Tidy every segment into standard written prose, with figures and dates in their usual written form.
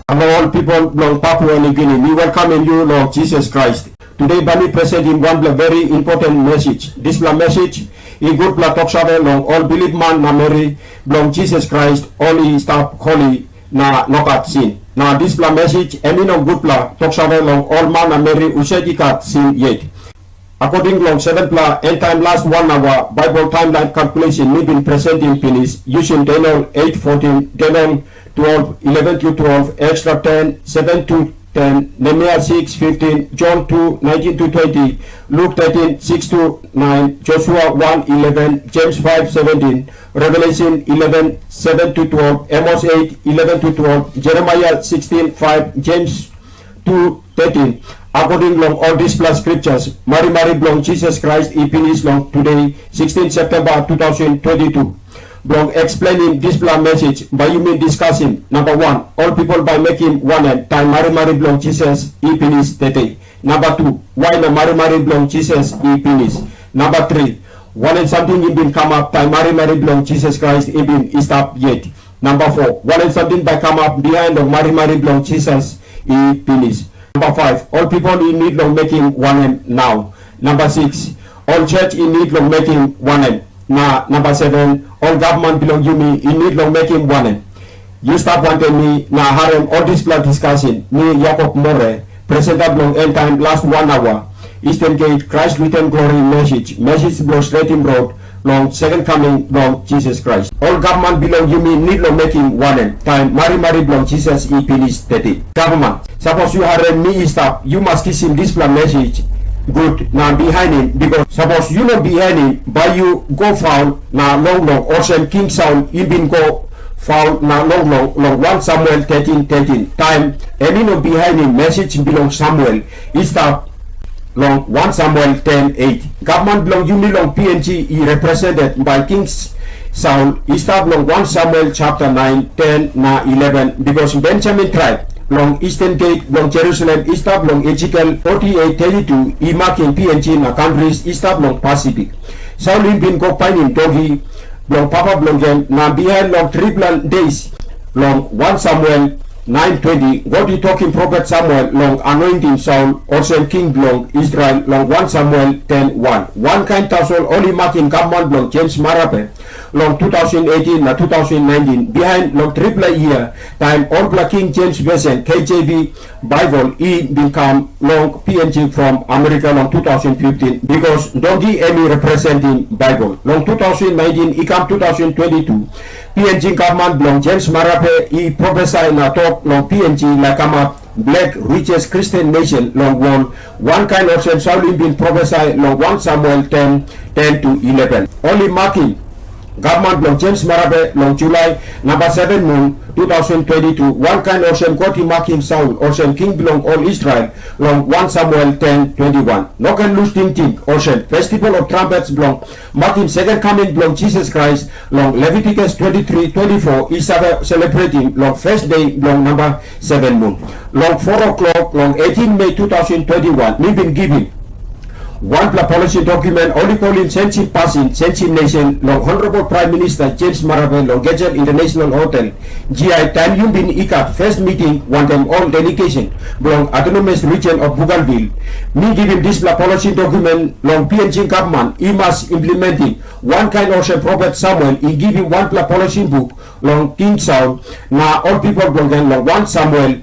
Hello all people long Papua New Guinea. We welcome you Lord Jesus Christ. Today Bani present in one very important message. This message in good blood talk long all believe man na Mary long Jesus Christ only stop holy na nokat sin. Now this message emin on good blood talk long all man na Mary usedi kat sin yet. According long 7 end time last 1 hour Bible timeline calculation we been present in Pinis using Daniel 8:14, Daniel 12, 11 to 12, extra 10, 7 to 10, Nehemiah 6:15, John 2, 19 to 20, Luke 13, 6 to 9, Joshua 1, 11, James 5, 17, Revelation 11, 7 to 12, Amos 8, 11 to 12, Jeremiah 16, 5, James 2, 13. According long all these plus scriptures, Marimari long Jesus Christ Pinis long today, 16 September 2022. Blog explaining this plan message by you mean discussing number 1 all people by Mekim Wonem Taim Marimari blog Jesus Pinis today. Number 2 why the Marimari blog Jesus Pinis. Number 3 one and something in been come up Taim Marimari blog Jesus Christ in been stop yet. Number 4 one and something by come up behind of Marimari blog Jesus Pinis. Number 5 all people in need of making Wonem now. Number 6 all church in need of making Wonem. Number 7 all government belong you me in need long making Wonem. You stop wanting me na harem all this plan discussion me Jacob More presented long end time last 1 hour Eastern Gate Christ return glory message blow straight in road long second coming long Jesus Christ. All government belong you me need long making Wonem time Marimari belong Jesus Pinis 30. Government suppose you harem me stop you must kiss him this plan message good now behind him because suppose you not behind him but you go foul now long ocean King Saul you been go foul now long 1 Samuel 13 time and you know behind him message belong Samuel is stop long 1 Samuel 10:8 government belong you long PNG represented by King Saul is stop long 1 Samuel chapter 9 10 na 11 because Benjamin tribe long Eastern Gate, long Jerusalem, East up long Ezekiel 48:32, Makim PNG na countries, East up long Pacific. Saulin bin go pining doggy, long Papa Blongen, na behind long triple days, long 1 Samuel 9:20, God he talking prophet Samuel, long anointing Saul, also King long Israel, long 1 Samuel 10:1. One kind tassel only marking government long James Marape. Long 2018 na 2019 behind long triple year time all black King James Version KJV Bible become long PNG from America long 2015 because Dogi Emmy representing Bible long 2019 come 2022 PNG government long James Marape prophesy na talk long PNG like come up black richest Christian nation long one kind of same Saul been prophesy long 1 Samuel 10 to 11 only marking government long James Marabe long July number 7 moon 2022 one kind of same God marking Saul ocean King belong all Israel long 1 Samuel 10:21 no can lose thing ocean festival of trumpets belong marking second coming belong Jesus Christ long Leviticus 23:24 is celebrating long first day belong number 7 moon long 4 o'clock long 18 May 2021 me been giving one policy document only calling Sensi passing Sensi nation long Honorable Prime Minister James Marape long Gagel International Hotel GI time you been ICAP first meeting one time all delegation belong autonomous region of Bougainville me giving this policy document long PNG government he must implementing one kind of prophet Samuel he giving one policy book long King Saul now all people belong long 1 Samuel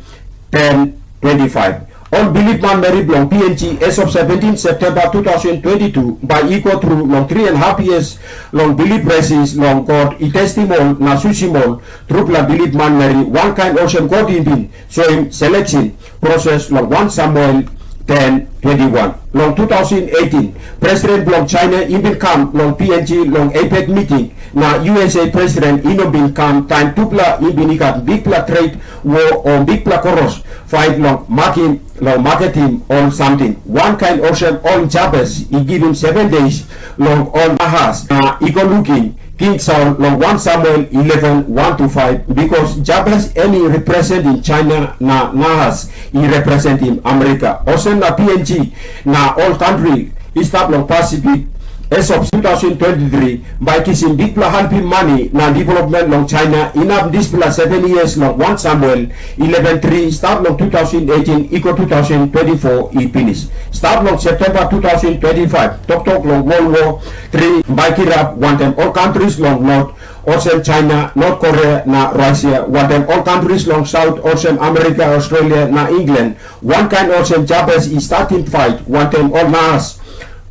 10:25 all believe man Mary belong PNG as of 17 September 2022 by equal through long 3.5 years long believe presence long God testimony na susimol through believe man Mary one kind ocean God in bin so him selection process long 1 Samuel 10:21 long 2018 President long China in bin come long PNG long APEC meeting na USA President in bin come time tupla in bin ikat big pla trade war on big pla koros fight long marketing on something one kind ocean all Jabez he give him 7 days long all Nahas he go looking King Saul long 1 Samuel 11:1-5 because Jabez any representing China na Nahas he representing America also na PNG na all country East up long Pacific as of 2023 by kissing Dipla helping money na development long China inap Dipla 7 years long 1 Samuel 11:3 start long 2018 equal 2024 Pinis start long September 2025 Tok long World War 3 by Kirap want them all countries long North Ocean China North Korea na Russia want them all countries long South Ocean America Australia na England one kind Ocean Japanese is starting fight want them all nas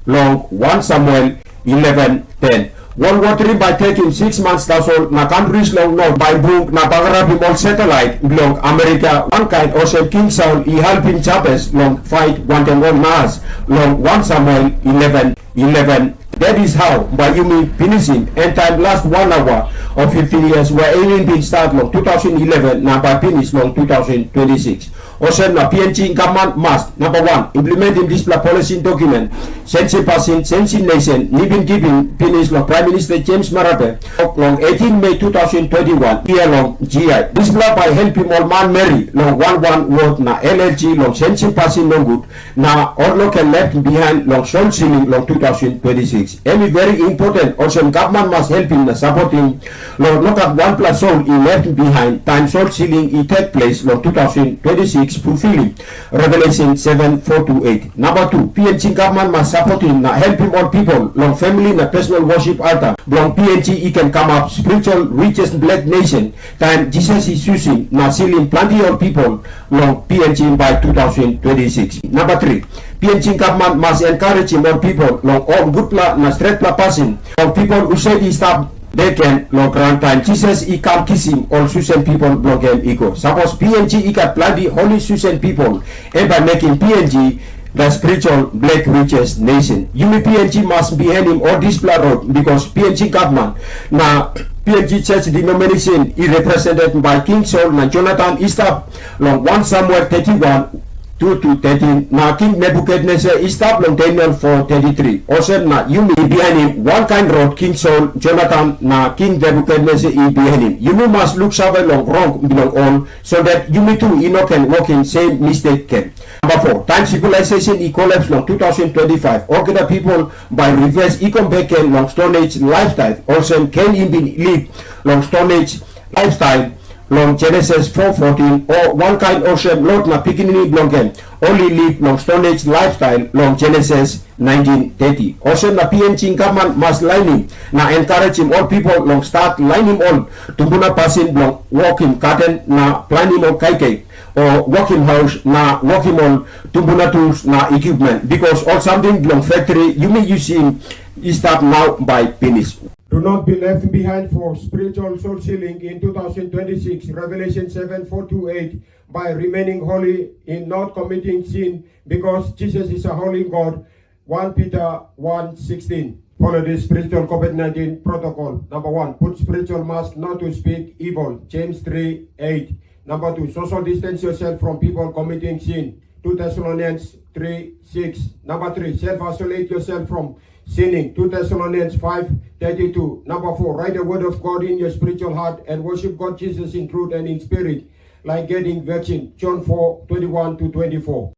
long 1 Samuel 11:10 World War 3 by taking 6 months dasol na countries long North by boom na pangarap all satellite long America one kind Ocean King Saul I helping Japanese long fight want them all nas long 1 Samuel 11:11 That is how by Yumi finishing and time last 1 hour of 15 years where alien been start long 2011 na by Pinis long 2026. Also na PNG government must number 1 implementing this policy document sensi passing sensi nation nibin giving Pinis long Prime Minister James Marape long 18 May 2021 year long GI. This by helping all Marimari long 11 word na LLG long sensi passing no good na all local left behind long soul ceiling long 2026. Any very important also government must help in supporting long look at 1 plus soul in left behind time soul ceiling it take place long 2026 fulfilling Revelation 7:4-8. Number 2 PNG government must supporting na helping all people long family na personal worship altar long PNG it can come up spiritual richest black nation time Jesus is using na sealing plenty of people long PNG by 2026. Number 3 PNG government must encourage more people long all good na straight passing long people who say he stop they can long grand time Jesus he come kissing all Susan people block him ego suppose PNG he got plenty holy Susan people and by making PNG the spiritual black richest nation Yumi PNG must be handing all this road because PNG government na PNG church denomination is represented by King Saul na Jonathan Eastap long 1 Samuel 31 2-13 na King Nebuchadnezzar stop long Daniel 4:33 also na Yumi behind him one kind road King Saul Jonathan na King Nebuchadnezzar behind him Yumi must look somewhere long wrong belong all so that Yumi too you know can walk in same mistake can. Number 4 time civilization collapse long 2025 all the people by reverse come back long Stone Age lifestyle also can even live long Stone Age lifestyle long Genesis 4:14 or one kind ocean Lord na beginning blongen only live long Stone Age lifestyle long Genesis 19:30 ocean na PNG government must lining na encouraging all people long start lining all tumbuna passing long walking garden na planning all kaikai or working house na working on tumbuna tools na equipment because all something long factory you may using is start now by Pinis. Do not be left behind for spiritual soul healing in 2026. Revelation 7:4-8 by remaining holy in not committing sin because Jesus is a holy God. 1 Peter 1:16. Follow the spiritual COVID-19 protocol. Number 1, put spiritual mask not to speak evil. James 3:8. Number 2, social distance yourself from people committing sin. 2 Thessalonians 3:6. Number 3, self-isolate yourself from sinning. 2 Thessalonians 5:32. Number 4, write the word of God in your spiritual heart and worship God Jesus in truth and in spirit, like getting vaccine. John 4:21-24.